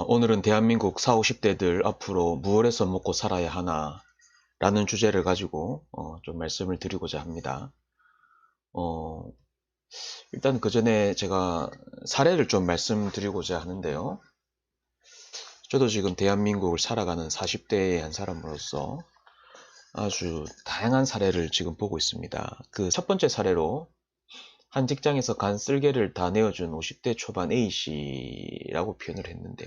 오늘은 대한민국 40, 50대들 앞으로 무엇 해서 먹고 살아야 하나 라는 주제를 가지고 좀 말씀을 드리고자 합니다. 일단 그 전에 제가 사례를 좀 말씀드리고자 하는데요. 저도 지금 대한민국을 살아가는 40대의 한 사람으로서 아주 다양한 사례를 지금 보고 있습니다. 그 첫 번째 사례로 한 직장에서 간 쓸개를 다 내어준 50대 초반 A씨라고 표현을 했는데,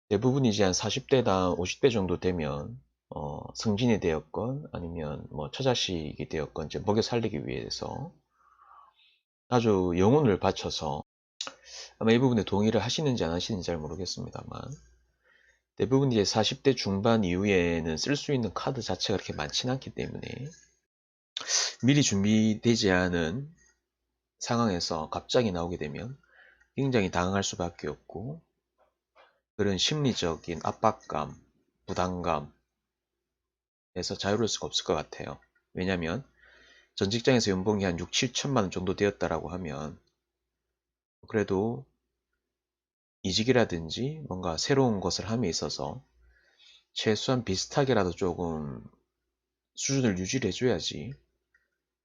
대부분이 이제 한 40대나 50대 정도 되면 승진이 되었건 아니면 뭐 처자식이 되었건 이제 먹여 살리기 위해서 아주 영혼을 바쳐서, 아마 이 부분에 동의를 하시는지 안 하시는지 잘 모르겠습니다만, 대부분 이제 40대 중반 이후에는 쓸 수 있는 카드 자체가 그렇게 많지는 않기 때문에 미리 준비되지 않은 상황에서 갑자기 나오게 되면 굉장히 당황할 수밖에 없고, 그런 심리적인 압박감, 부담감에서 자유로울 수가 없을 것 같아요. 왜냐하면 전 직장에서 연봉이 한 6, 7천만 원 정도 되었다라고 하면 그래도 이직이라든지 뭔가 새로운 것을 함에 있어서 최소한 비슷하게라도 조금 수준을 유지를 해줘야지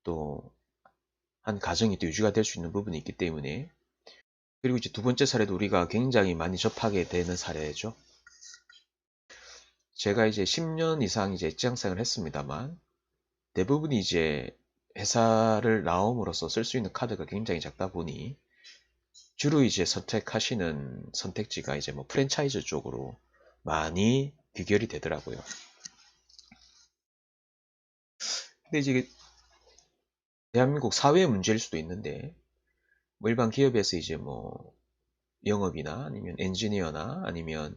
또 한 가정이 또 유지가 될 수 있는 부분이 있기 때문에. 그리고 이제 두 번째 사례도 우리가 굉장히 많이 접하게 되는 사례죠. 제가 이제 10년 이상 이제 직장생활을 했습니다만, 대부분이 이제 회사를 나옴으로써 쓸 수 있는 카드가 굉장히 작다 보니 주로 이제 선택하시는 선택지가 이제 뭐 프랜차이즈 쪽으로 많이 귀결이 되더라고요. 근데 이제 대한민국 사회의 문제일 수도 있는데, 뭐 일반 기업에서 이제 뭐 영업이나 아니면 엔지니어나 아니면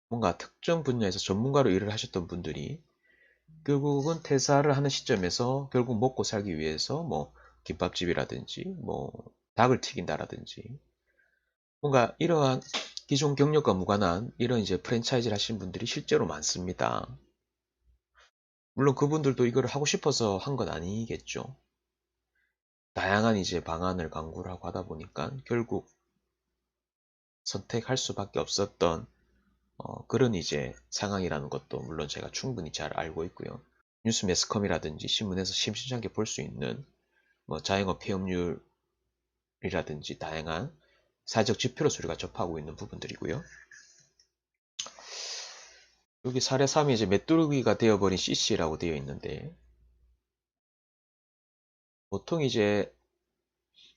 뭔가 특정 분야에서 전문가로 일을 하셨던 분들이 결국은 퇴사를 하는 시점에서 결국 먹고 살기 위해서 뭐 김밥집이라든지 뭐 닭을 튀긴다라든지 뭔가 이러한 기존 경력과 무관한 이런 이제 프랜차이즈를 하신 분들이 실제로 많습니다. 물론 그분들도 이걸 하고 싶어서 한 건 아니겠죠. 다양한 이제 방안을 강구를 하고 하다 보니까 결국 선택할 수밖에 없었던 그런 이제 상황이라는 것도 물론 제가 충분히 잘 알고 있고요. 뉴스 매스컴이라든지 신문에서 심심찮게 볼 수 있는 뭐 자영업 폐업률이라든지 다양한 사회적 지표로서 우리가 접하고 있는 부분들이고요. 여기 사례 3이 이제 메뚜기가 되어버린 CC라고 되어 있는데, 보통 이제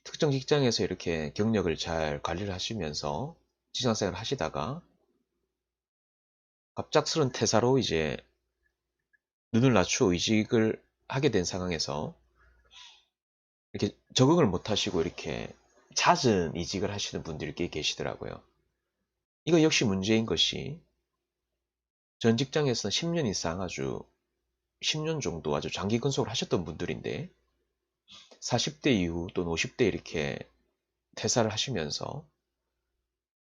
특정 직장에서 이렇게 경력을 잘 관리를 하시면서 직장생활을 하시다가 갑작스런 퇴사로 이제 눈을 낮추어 이직을 하게 된 상황에서 이렇게 적응을 못 하시고 이렇게 잦은 이직을 하시는 분들이 꽤 계시더라고요. 이거 역시 문제인 것이, 전 직장에서는 10년 이상 아주 10년 정도 아주 장기 근속을 하셨던 분들인데 40대 이후 또는 50대 이렇게 퇴사를 하시면서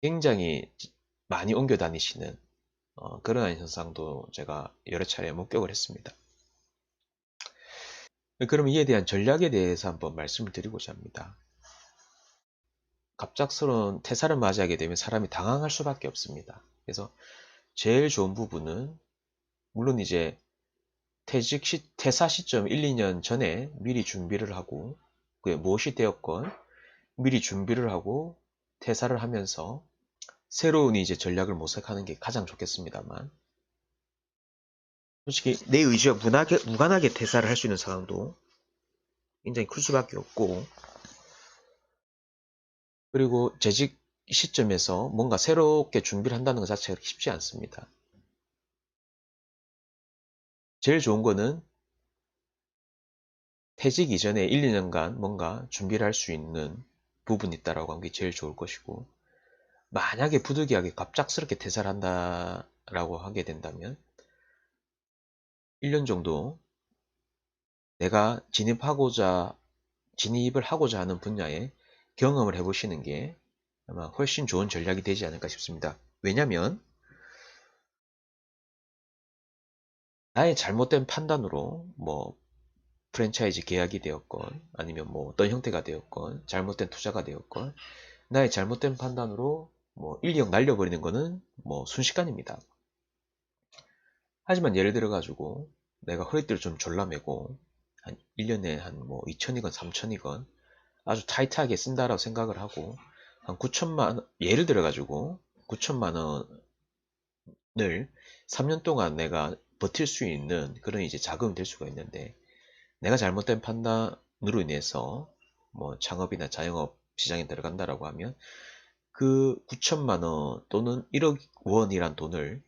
굉장히 많이 옮겨 다니시는 그러한 현상도 제가 여러 차례 목격을 했습니다. 그럼 이에 대한 전략에 대해서 한번 말씀을 드리고자 합니다. 갑작스러운 퇴사를 맞이하게 되면 사람이 당황할 수밖에 없습니다. 그래서 제일 좋은 부분은 물론 이제 퇴사 시점 1, 2년 전에 미리 준비를 하고, 그게 무엇이 되었건 미리 준비를 하고 퇴사를 하면서 새로운 이제 전략을 모색하는 게 가장 좋겠습니다만, 솔직히 내 의지와 무관하게 퇴사를 할 수 있는 상황도 굉장히 클 수밖에 없고, 그리고 재직 시점에서 뭔가 새롭게 준비를 한다는 것 자체가 쉽지 않습니다. 제일 좋은 거는 퇴직 이전에 1, 2년간 뭔가 준비를 할 수 있는 부분이 있다라고 하는 게 제일 좋을 것이고, 만약에 부득이하게 갑작스럽게 퇴사를 한다라고 하게 된다면 1년 정도 내가 진입을 하고자 하는 분야에 경험을 해보시는 게 아마 훨씬 좋은 전략이 되지 않을까 싶습니다. 왜냐면 나의 잘못된 판단으로 뭐 프랜차이즈 계약이 되었건 아니면 뭐 어떤 형태가 되었건 잘못된 투자가 되었건 나의 잘못된 판단으로 뭐 인력 날려버리는 거는 뭐 순식간입니다. 하지만 예를 들어 가지고 내가 허리띠를 좀 졸라매고 한 1년에 한 뭐 2천이건 3천이건 아주 타이트하게 쓴다라고 생각을 하고 한 9천만 원, 예를 들어 가지고 9천만 원을 3년 동안 내가 버틸 수 있는 그런 이제 자금이 될 수가 있는데 내가 잘못된 판단으로 인해서 뭐 창업이나 자영업 시장에 들어간다라고 하면 그 9천만 원 또는 1억 원이란 돈을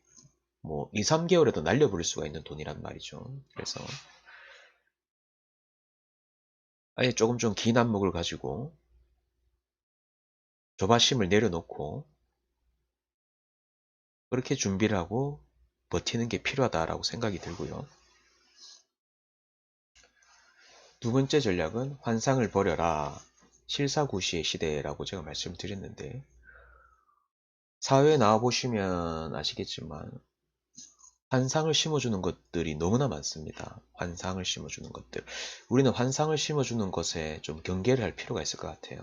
뭐 2, 3개월에도 날려버릴 수가 있는 돈이란 말이죠. 그래서 아예 조금 좀 긴 안목을 가지고 조바심을 내려놓고 그렇게 준비를 하고 버티는 게 필요하다라고 생각이 들고요. 두 번째 전략은 환상을 버려라. 실사구시의 시대라고 제가 말씀드렸는데 사회에 나와보시면 아시겠지만 환상을 심어주는 것들이 너무나 많습니다. 환상을 심어주는 것들. 우리는 환상을 심어주는 것에 좀 경계를 할 필요가 있을 것 같아요.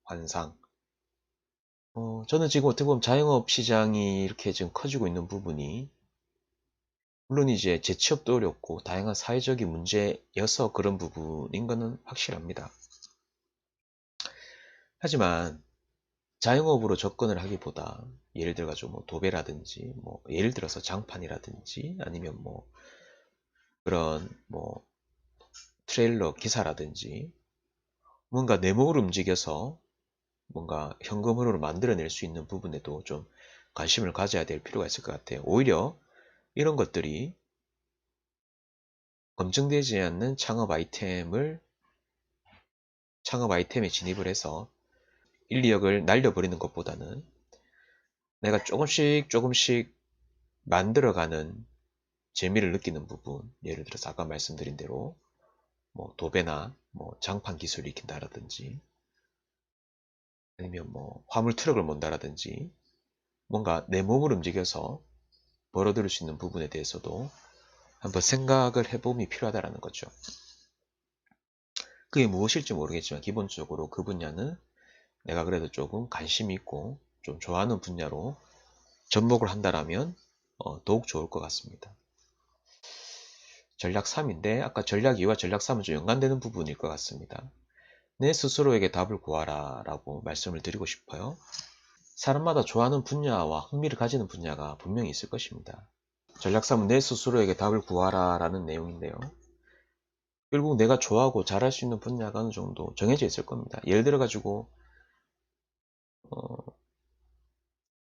환상. 저는 지금 어떻게 보면 자영업 시장이 이렇게 지금 커지고 있는 부분이 물론 이제 재취업도 어렵고 다양한 사회적인 문제여서 그런 부분인 것은 확실합니다. 하지만 자영업으로 접근을 하기보다 예를 들어 가지고 뭐 도배라든지 뭐 예를 들어서 장판이라든지 아니면 뭐 그런 뭐 트레일러 기사라든지 뭔가 내 몸을 움직여서 뭔가 현금 흐름을 만들어낼 수 있는 부분에도 좀 관심을 가져야 될 필요가 있을 것 같아요. 오히려 이런 것들이 검증되지 않는 창업 아이템에 진입을 해서 1, 2억을 날려버리는 것보다는 내가 조금씩 조금씩 만들어가는 재미를 느끼는 부분, 예를 들어서 아까 말씀드린 대로 뭐 도배나 뭐 장판 기술을 익힌다라든지 아니면 뭐 화물 트럭을 몬다라든지 뭔가 내 몸을 움직여서 벌어들일 수 있는 부분에 대해서도 한번 생각을 해봄이 필요하다는 거죠. 그게 무엇일지 모르겠지만 기본적으로 그 분야는 내가 그래도 조금 관심이 있고 좀 좋아하는 분야로 접목을 한다라면 더욱 좋을 것 같습니다. 전략 3인데 아까 전략 2와 전략 3은 좀 연관되는 부분일 것 같습니다. 내 스스로에게 답을 구하라 라고 말씀을 드리고 싶어요. 사람마다 좋아하는 분야와 흥미를 가지는 분야가 분명히 있을 것입니다. 전략 3은 내 스스로에게 답을 구하라 라는 내용인데요. 결국 내가 좋아하고 잘할 수 있는 분야가 어느 정도 정해져 있을 겁니다. 예를 들어 가지고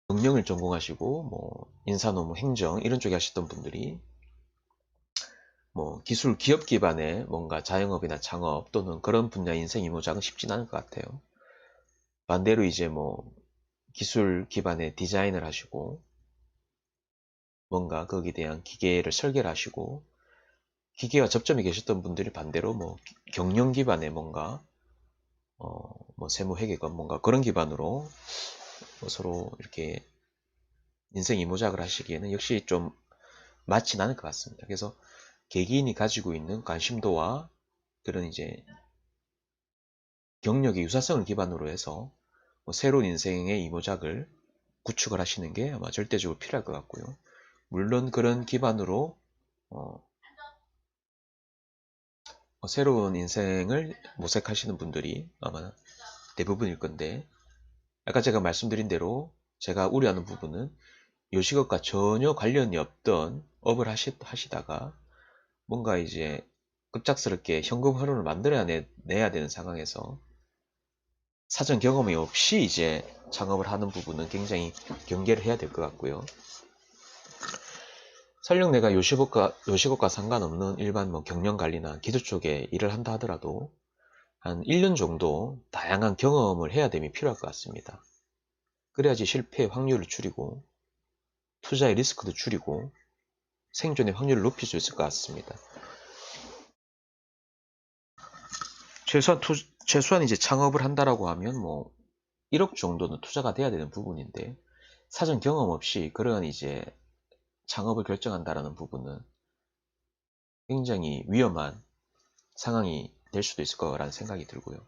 경영을 전공하시고 뭐 인사노무 행정 이런 쪽에 하셨던 분들이 뭐 기술 기업 기반의 뭔가 자영업이나 창업 또는 그런 분야 인생 이모작은 쉽진 않을 것 같아요. 반대로 이제 뭐 기술 기반의 디자인을 하시고 뭔가 거기에 대한 기계를 설계를 하시고 기계와 접점이 계셨던 분들이 반대로 뭐 경영 기반의 뭔가 뭐 세무 회계건 뭔가 그런 기반으로 뭐 서로 이렇게 인생 이모작을 하시기에는 역시 좀 맞진 않을 것 같습니다. 그래서 개개인이 가지고 있는 관심도와 그런 이제 경력의 유사성을 기반으로 해서 뭐 새로운 인생의 이모작을 구축을 하시는 게 아마 절대적으로 필요할 것 같고요. 물론 그런 기반으로 새로운 인생을 모색하시는 분들이 아마 대부분일 건데 아까 제가 말씀드린 대로 제가 우려하는 부분은 요식업과 전혀 관련이 없던 업을 하시다가 뭔가 이제 급작스럽게 현금 흐름을 만들어내야 되는 상황에서 사전 경험이 없이 이제 창업을 하는 부분은 굉장히 경계를 해야 될 것 같고요. 설령 내가 요식업과 상관없는 일반 뭐 경영관리나 기술 쪽에 일을 한다 하더라도 한 1년 정도 다양한 경험을 해야 됨이 필요할 것 같습니다. 그래야지 실패의 확률을 줄이고 투자의 리스크도 줄이고 생존의 확률을 높일 수 있을 것 같습니다. 최소한 이제 창업을 한다라고 하면 뭐 1억 정도는 투자가 돼야 되는 부분인데 사전 경험 없이 그런 이제 창업을 결정한다라는 부분은 굉장히 위험한 상황이 될 수도 있을 거라는 생각이 들고요.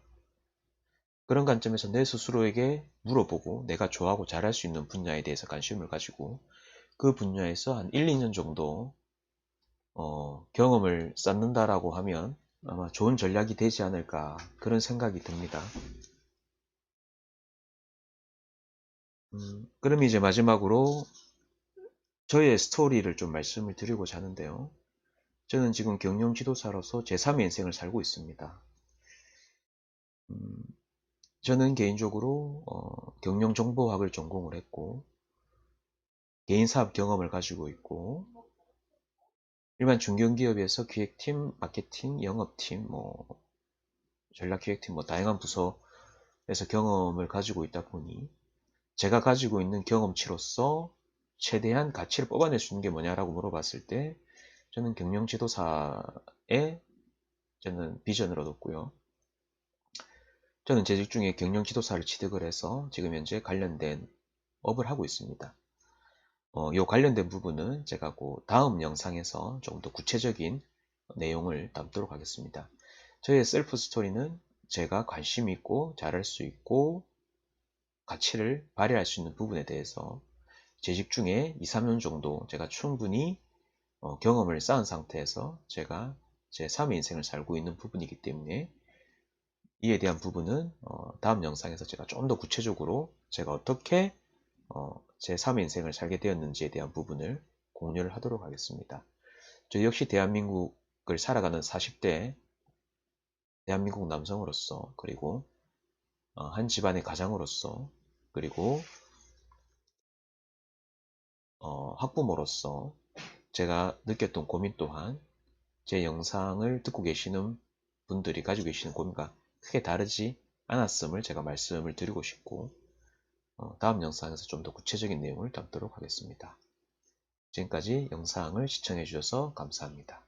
그런 관점에서 내 스스로에게 물어보고 내가 좋아하고 잘할 수 있는 분야에 대해서 관심을 가지고 그 분야에서 한 1, 2년 정도 경험을 쌓는다라고 하면 아마 좋은 전략이 되지 않을까 그런 생각이 듭니다. 그럼 이제 마지막으로 저의 스토리를 좀 말씀을 드리고자 하는데요. 저는 지금 경영 지도사로서 제3의 인생을 살고 있습니다. 음, 저는 개인적으로 경영정보학을 전공을 했고 개인사업 경험을 가지고 있고 일반 중견기업에서 기획팀, 마케팅, 영업팀, 전략기획팀 다양한 부서에서 경험을 가지고 있다 보니 제가 가지고 있는 경험치로서 최대한 가치를 뽑아낼 수 있는 게 뭐냐라고 물어봤을 때 저는 경영지도사의 저는 비전을 얻었고요. 저는 재직 중에 경영지도사를 취득을 해서 지금 현재 관련된 업을 하고 있습니다. 요 관련된 부분은 제가 그 다음 영상에서 조금 더 구체적인 내용을 담도록 하겠습니다. 저의 셀프 스토리는 제가 관심 있고 잘할 수 있고 가치를 발휘할 수 있는 부분에 대해서 재직 중에 2, 3년 정도 제가 충분히 경험을 쌓은 상태에서 제가 제 3의 인생을 살고 있는 부분이기 때문에 이에 대한 부분은 다음 영상에서 제가 좀 더 구체적으로 제가 어떻게 제 3의 인생을 살게 되었는지에 대한 부분을 공유를 하도록 하겠습니다. 저 역시 대한민국을 살아가는 40대 대한민국 남성으로서 그리고 한 집안의 가장으로서 그리고 학부모로서 제가 느꼈던 고민 또한 제 영상을 듣고 계시는 분들이 가지고 계시는 고민과 크게 다르지 않았음을 제가 말씀을 드리고 싶고 다음 영상에서 좀 더 구체적인 내용을 담도록 하겠습니다. 지금까지 영상을 시청해 주셔서 감사합니다.